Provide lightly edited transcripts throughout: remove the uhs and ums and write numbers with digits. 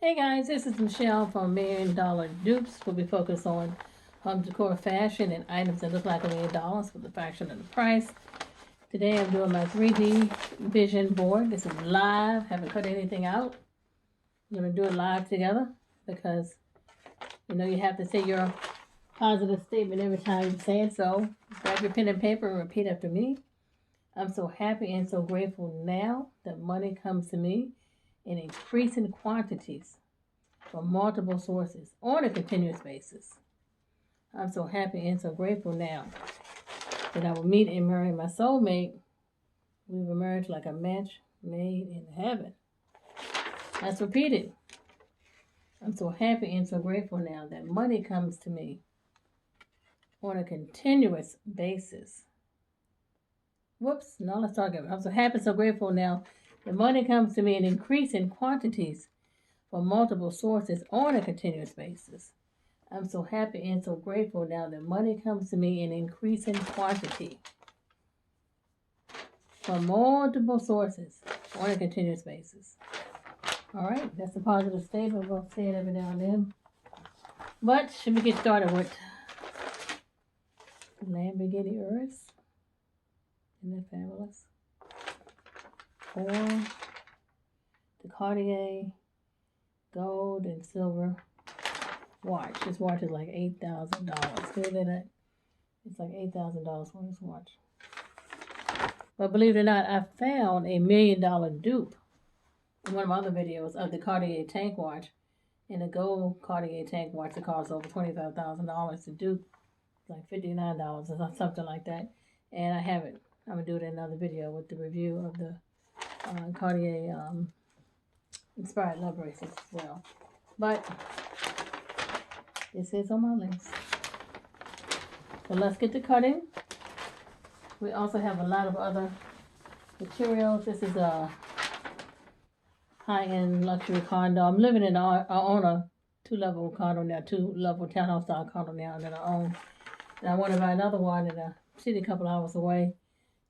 Hey guys, this is Michelle from Million Dollar Dupes. We'll be focused on home decor fashion and items that look like $1 million with a fraction of the price. Today I'm doing my 3D vision board. This is live, haven't cut anything out. I'm going to do it live together because you have to say your positive statement every time you say it. So grab your pen and paper and repeat after me. I'm so happy and so grateful now that money comes to me in increasing quantities from multiple sources on a continuous basis. I'm so happy and so grateful now that I will meet and marry my soulmate. We've emerged like a match made in heaven. Let's repeat it. I'm so happy and so grateful now that money comes to me on a continuous basis. Whoops, no, let's talk about it. I'm so happy and so grateful now that money comes to me in increasing quantities from multiple sources on a continuous basis. I'm so happy and so grateful now that money comes to me in increasing quantity from multiple sources on a continuous basis. All right, that's a positive statement. We'll say it every now and then. But should we get started with Lamborghini Urus? Isn't that fabulous? Or the Cartier gold and silver watch. This watch is like $8,000. Feel that? It's like $8,000 for this watch. But believe it or not, I found a $1 million dupe in one of my other videos of the Cartier tank watch. And the gold Cartier tank watch that costs over $25,000 to dupe. It's like $59 or something like that. And I have it. I'm going to do it in another video with the review of the Cartier inspired love bracelets as well. But this is on my list. So let's get to cutting. We also have a lot of other materials. This is a high-end luxury condo. I'm living in, I own a two-level condo now, two-level townhouse style condo now that I own. And I want to buy another one in a city a couple hours away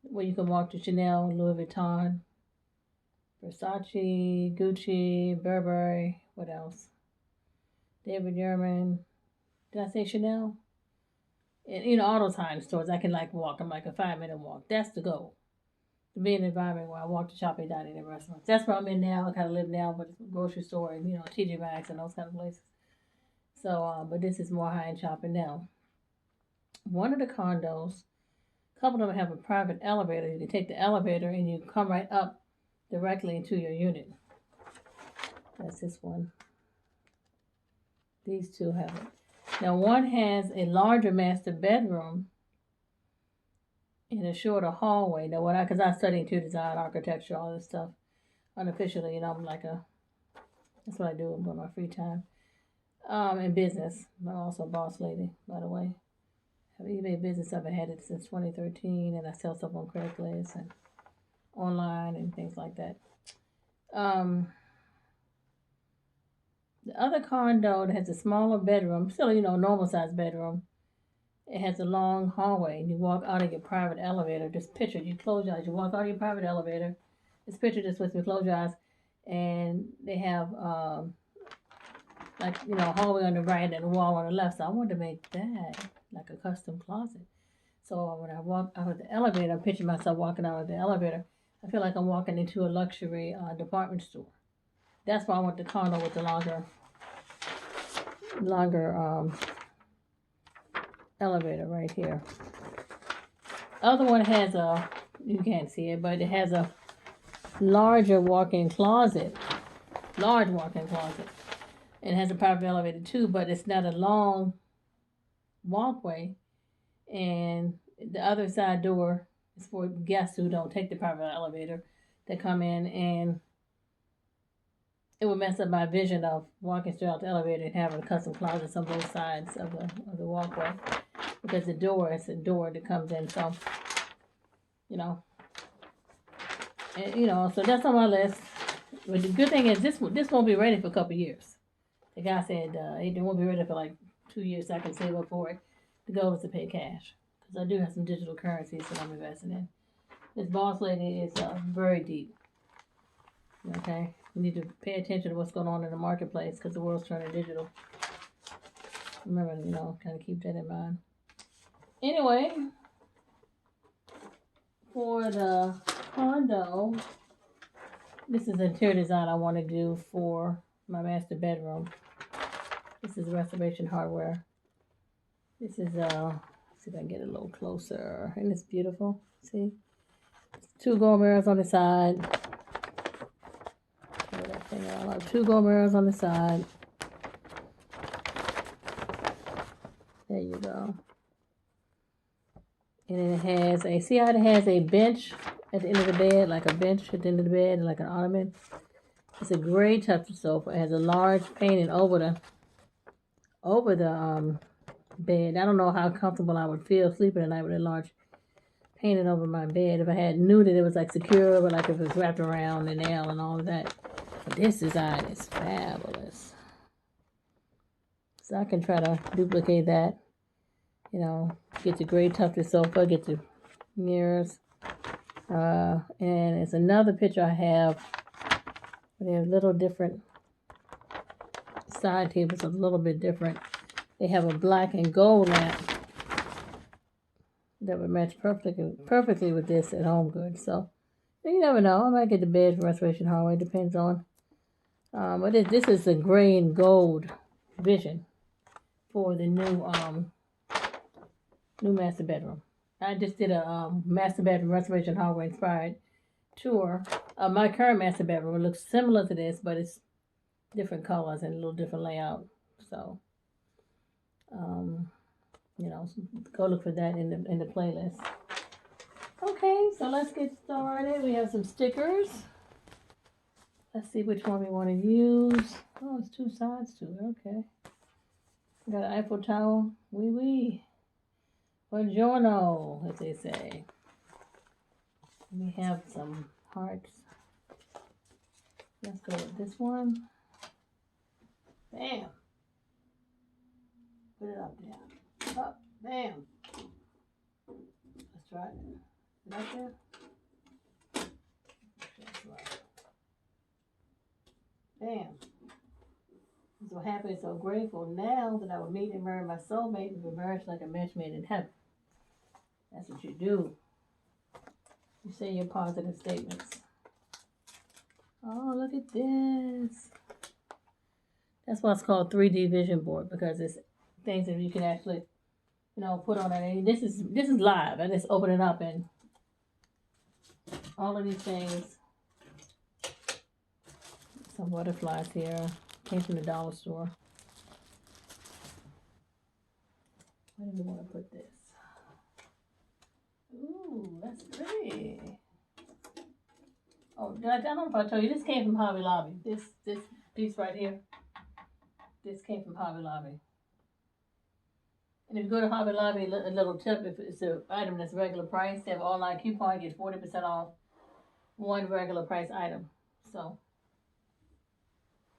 where you can walk to Chanel, Louis Vuitton, Versace, Gucci, Burberry, what else? David Yurman. Did I say Chanel? And all those high-end stores I can walk. I'm like a 5-minute walk. That's the goal. To be in an environment where I walk to shopping, dining, and restaurants. That's where I'm in now. I kind of live now, but it's a grocery store and TJ Maxx and those kind of places. So, but this is more high-end shopping now. One of the condos, a couple of them have a private elevator. You can take the elevator and you come right up directly into your unit. That's this one. These two have it. Now one has a larger master bedroom and a shorter hallway. Now because I study interior design, architecture, all this stuff unofficially, I'm that's what I do in my free time. In business. I'm also a boss lady, by the way. I have eBay business. I've had it since 2013 and I sell stuff on Craigslist and online and things like that. The other condo that has a smaller bedroom, still, normal size bedroom. It has a long hallway and you walk out of your private elevator. Just picture, you close your eyes, you walk out of your private elevator. Just picture this with me, close your eyes. And they have, a hallway on the right and a wall on the left. So I wanted to make that like a custom closet. So when I walk out of the elevator, I picture myself walking out of the elevator. I feel like I'm walking into a luxury department store. That's why I want the condo with the longer elevator right here. Other one has you can't see it, but it has a larger walk-in closet. Large walk-in closet. And it has a private elevator too, but it's not a long walkway. And the other side door is for guests who don't take the private elevator that come in, and it would mess up my vision of walking straight out the elevator and having custom closets on both sides of the walkway, because the door is a door that comes in. So, so that's on my list. But the good thing is this won't be ready for a couple of years. The guy said it won't be ready for like 2 years, so I can save up for it. The goal is to pay cash because I do have some digital currencies that I'm investing in. This boss lady is very deep. Okay. You need to pay attention to what's going on in the marketplace because the world's turning digital. Remember, kind of keep that in mind. Anyway, for the condo, this is the interior design I want to do for my master bedroom. This is Restoration Hardware. This is, see if I can get it a little closer. And it's beautiful. See? 2 gold mirrors on the side. That thing out. 2 gold mirrors on the side. There you go. And then it has see how it has a bench at the end of the bed, like a bench at the end of the bed, like an ottoman. It's a gray tufted sofa. It has a large painting over the bed. I don't know how comfortable I would feel sleeping at night with a large painting over my bed. If I knew that it was like secure, but like if it was wrapped around the nail and all of that. But this design is fabulous. So I can try to duplicate that. Get the gray tufted sofa, get the mirrors. And it's another picture I have. They're a little different. Side tables are a little bit different. They have a black and gold lamp that would match perfectly with this at Home Goods. So you never know. I might get the bed from Restoration Hardware. Depends on. But this is the gray and gold vision for the new master bedroom. I just did a master bedroom Restoration Hardware inspired tour of my current master bedroom. It looks similar to this, but it's different colors and a little different layout. So, go look for that in the playlist. Okay, so let's get started. We have some stickers. Let's see which one we want to use. Oh, it's 2 sides to it. Okay. Got an Eiffel Tower. Oui. Buongiorno, as they say. We have some hearts. Let's go with this one. Bam. Put it up there. Up. Bam. Let's try it. Is it up there? That's right. Bam. I'm so happy, so grateful now that I would meet and marry my soulmate and be married like a match made in heaven. That's what you do. You say your positive statements. Oh, look at this. That's why it's called 3D vision board, because it's things that you can actually, put on it. This is live. I just open it up and all of these things. Some butterflies here. Came from the dollar store. Where do we want to put this? Ooh, that's pretty. Oh, I don't know if I told you, this came from Hobby Lobby. This piece right here. This came from Hobby Lobby. And if you go to Hobby Lobby, a little tip, if it's an item that's regular price, they have an online coupon, get 40% off one regular price item. So,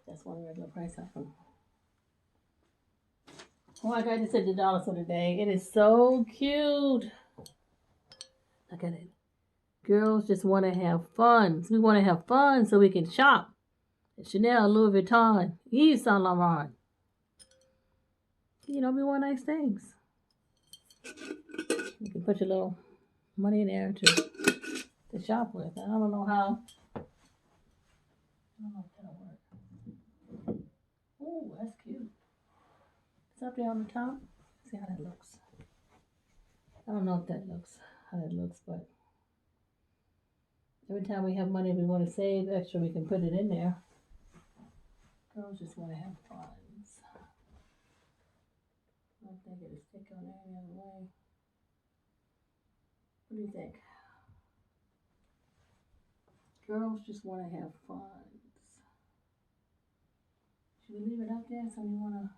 that's one regular price item. Oh, I got this at the dollar store today. It is so cute. Look at it. Girls just want to have fun. We want to have fun so we can shop. Chanel, Louis Vuitton, Yves Saint Laurent. We want nice things. You can put your little money in there to shop with. I don't know how. I don't know if that'll work. Oh, that's cute. It's up there on the top. See how that looks. I don't know if that looks how that looks, but every time we have money we want to save extra, we can put it in there. Girls just want to have fun. I don't think it'll stick on there any other way. What do you think? Girls just want to have fun. Should we leave it up there so we want to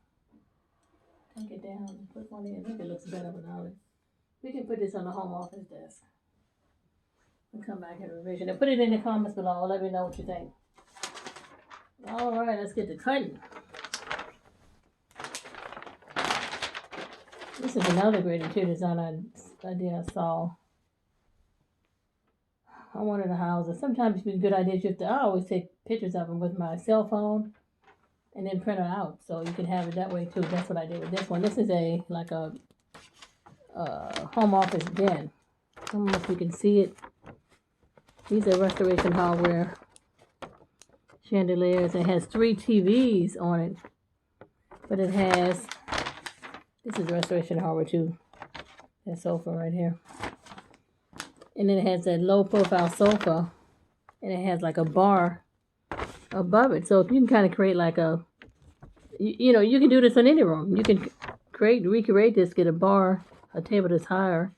take it down and put one in? I think it looks better without it. We can put this on the home office desk and come back and revision it. Put it in the comments below. Let me know what you think. All right, let's get to cutting. This is another great interior design idea I saw on one of the houses. Sometimes it's a good idea just to, I always take pictures of them with my cell phone and then print it out. So you can have it that way too. That's what I did with this one. This is like a home office den. I don't know if you can see it. These are Restoration Hardware chandeliers. It has 3 TVs on it. But it has, this is Restoration Hardware too. That sofa right here. And then it has that low profile sofa. And it has like a bar above it. So if you can kind of create like a, you know, you can do this in any room. You can recreate this, get a bar, a table that's higher,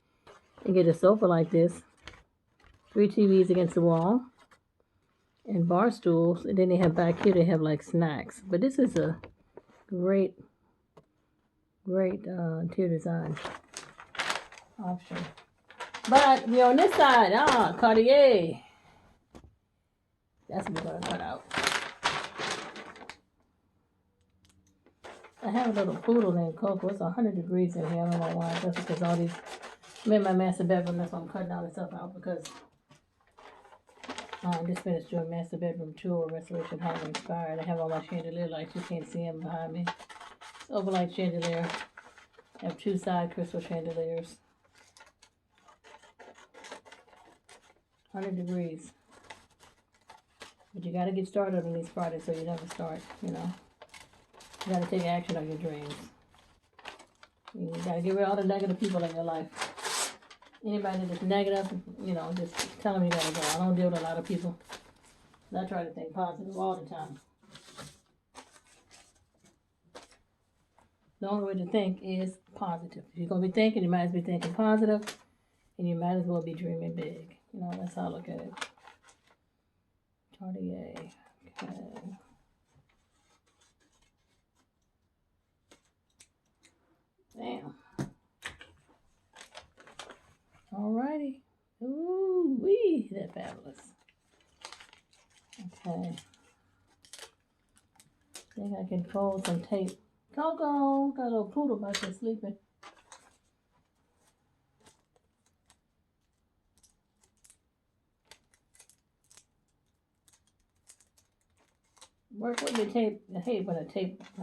and get a sofa like this. 3 TVs against the wall. And bar stools. And then they have back here, they have like snacks. But this is a great interior design option. But we on this side, Cartier. That's what we're gonna cut out. I have a little poodle named Coco. It's 100 degrees in here. I don't know why. That's because all these, I'm in my master bedroom. That's why I'm cutting all this stuff out, because I just finished doing master bedroom tour, Restoration Hardware inspired. I have all my chandelier lights. You can't see them behind me. It's overlight chandelier. I have 2 side crystal chandeliers. 100 degrees. But you got to get started on these projects so you never start, you know. You got to take action on your dreams. You got to get rid of all the negative people in your life. Anybody that's negative, you know, just tell them you got to go. I don't deal with a lot of people. I try to think positive all the time. The only way to think is positive. If you're going to be thinking, you might as well be thinking positive, and you might as well be dreaming big. You know, that's how I look at it. Cartier. Okay. Damn. Alrighty. Ooh wee, that's fabulous. Okay. I think I can fold some tape. Coco, got a little poodle back there sleeping. Work with the tape. I hate when I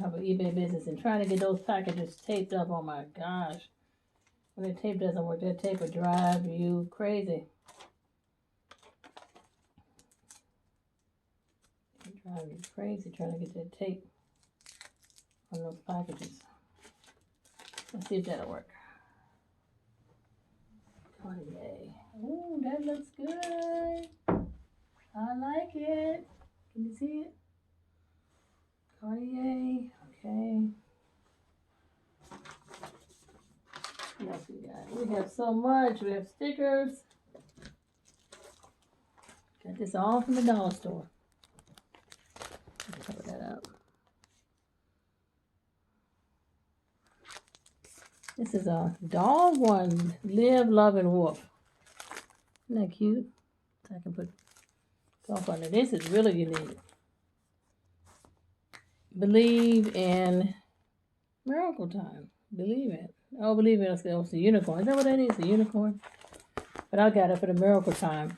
have an eBay business and trying to get those packages taped up. Oh my gosh. When the tape doesn't work, that tape will drive you crazy. It'll drive you crazy trying to get that tape on those packages. Let's see if that'll work. Cartier. Ooh, that looks good. I like it. Can you see it? Cartier. Okay. What else we got? We have so much. We have stickers. Got this all from the dollar store. Cover that up. This is a dog one. Live, love, and whoop. Isn't that cute? I can put golf under. This is really unique. Believe in miracle time. Believe it. Oh, believe it. It's the unicorn. Is that what that is? The unicorn? But I got it for the miracle time.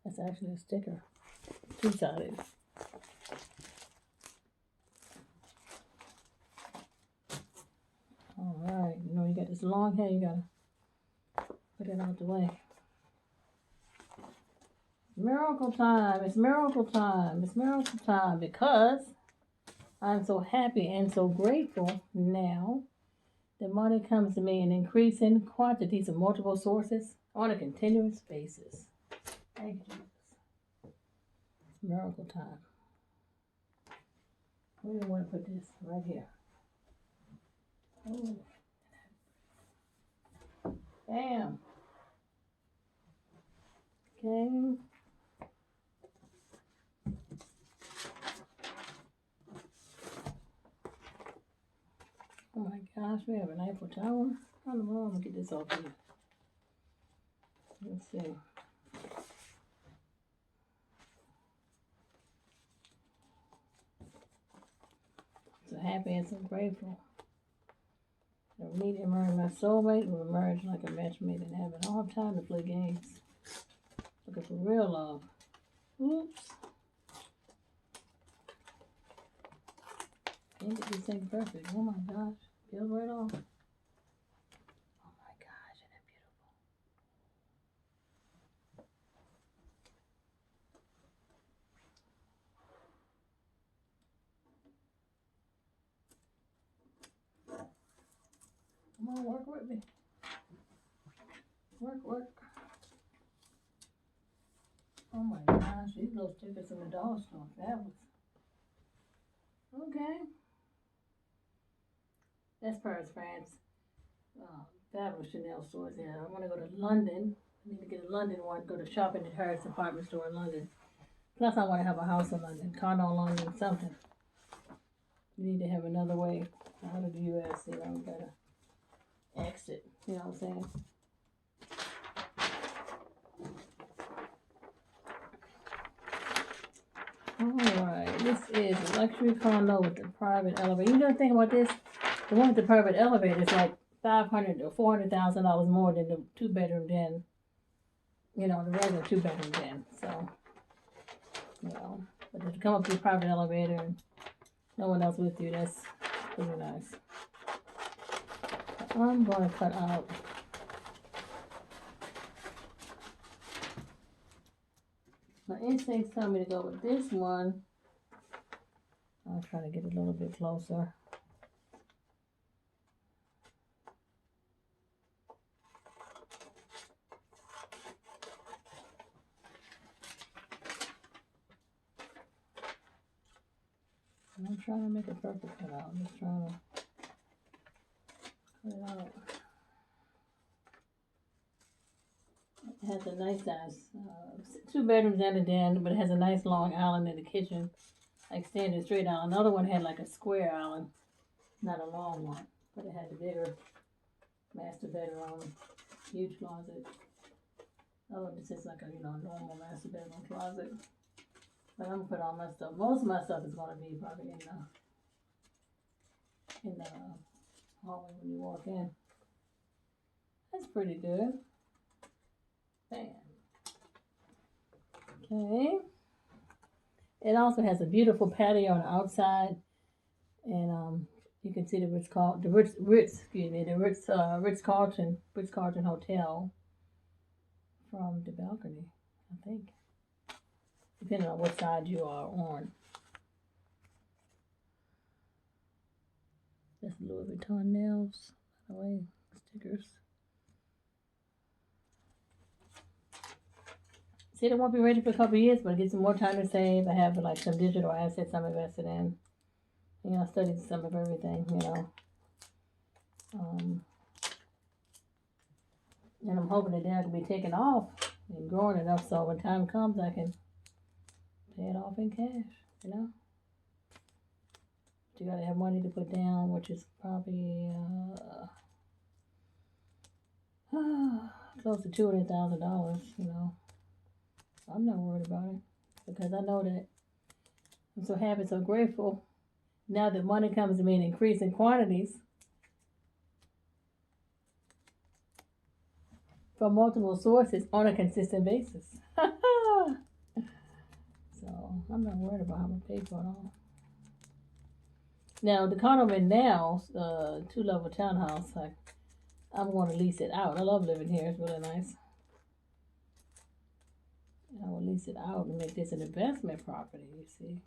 That's actually a sticker. 2-sided. Alright. You know, you got this long hair. You gotta put it out the way. Miracle time. It's miracle time. It's miracle time because I'm so happy and so grateful now that money comes to me in increasing quantities of multiple sources on a continuous basis. Thank you, Jesus. It's miracle time. Where do I want to put this? Right here. Oh. Bam. Okay. Oh my gosh, we have an Eiffel Tower. I don't know, I'm gonna get this off here. Let's see. So happy and so grateful. The meeting emerged, my soulmate will emerge like a match made in heaven. I don't have time to play games. Looking for real love. Oops. Can't get this thing perfect. Oh my gosh. Peels right off. Oh my gosh, isn't that beautiful? Come on, work with me. Work. Oh my gosh, these little stickers in the dollar store. Fabulous. Okay. That's Paris, France. Fabulous Chanel stores there. I want to go to London. I need to get a London one. Go to shopping at Harris department store in London. Plus, I want to have a house in London, condo in London, something. We need to have another way out of the U.S. You know, we gotta exit. You know what I'm saying? Alright, this is a luxury condo with the private elevator. You know the thing about this? The one with the private elevator is like $500,000 or $400,000 more than the 2-bedroom den. You know, the regular 2-bedroom den. So, you know, but if you come up to the private elevator and no one else with you, that's pretty nice. I'm going to cut out. My instincts tell me to go with this one. I'll try to get a little bit closer. I'm trying to make a perfect cut out. I'm just trying to cut it out. It has a nice size, 2 bedrooms and a den, but it has a nice long island in the kitchen, like standing straight out. Another one had like a square island, not a long one, but it had the bigger master bedroom, huge closet. Other one just is like a normal master bedroom closet. But I'm gonna put all my stuff. Most of my stuff is gonna be probably in the hallway when you walk in. That's pretty good. Bam. Okay. It also has a beautiful patio on the outside, and you can see the Ritz Carlton Hotel from the balcony, I think, depending on what side you are on. That's Louis Vuitton nails, by the way, stickers. See, it won't be ready for a couple of years, but it gives me more time to save. I have like some digital assets I'm invested in. I studied some of everything, and I'm hoping that they're going to be taken off and growing enough so when time comes I can pay it off in cash, But you got to have money to put down, which is probably close to $200,000, I'm not worried about it because I know that I'm so happy, so grateful. Now that money comes to me in increasing quantities from multiple sources on a consistent basis. So I'm not worried about how much I pay for it all. Now the condo I'm in now, 2-level townhouse, I'm going to lease it out. I love living here. It's really nice. I will lease it out and make this an investment property, you see.